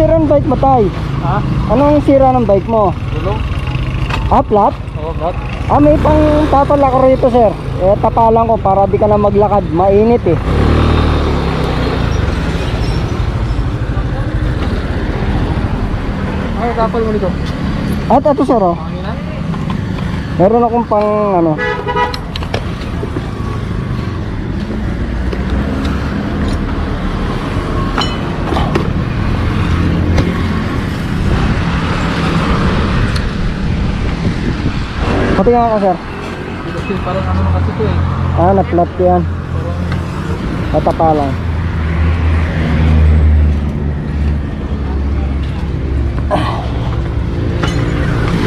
sira ng bike mo, tay? Ha? Anong sira ng bike mo? Gulong? Flat? Oo, flat. May pang papalak rito, sir. Tapalan ko para di ka na maglakad. Mainit eh. Ay, tapal mo nito. At ito, sir, oh. Panginan? Meron akong pang ano. Patingin ako, sir. Kasi parang ano na kasi ito eh. Na-flat ko yan. Tatapalan.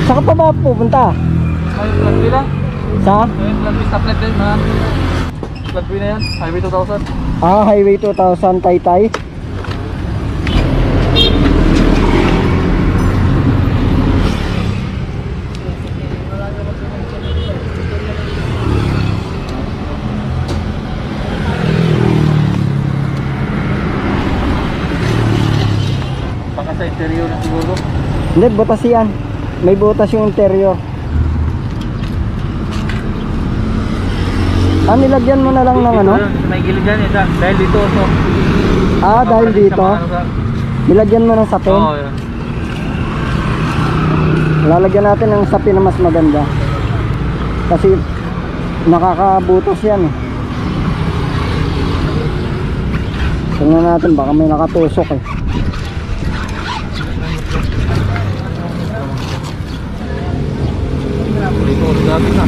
Saan ka pa ba pupunta? Ay, flat B lang. Sa? Ay, flat B, stoplet din. Flat B na yan. Highway 2000. Highway 2000 Taytay. Baka sa interior na siguro. Hindi, butas yan. May butas yung interior. Nilagyan mo na lang ng ano? May gilid dyan eh. Dahil dito. So, Dahil dito. Nilagyan mo ng sapin. Oo, yun. Lalagyan natin ng sapin na mas maganda. Kasi nakakabutos yan eh. Tingnan natin, baka may nakatusok eh. Dito, dati na.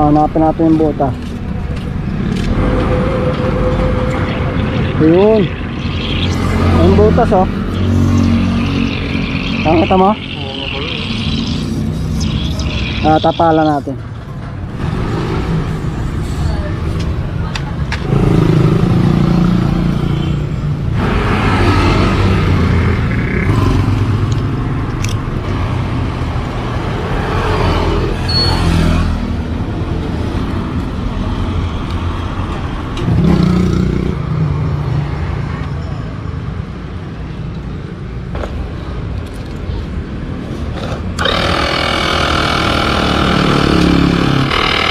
Hanapin natin yung butas. Yun. Yung butas oh. Nakita mo? Tapalan natin.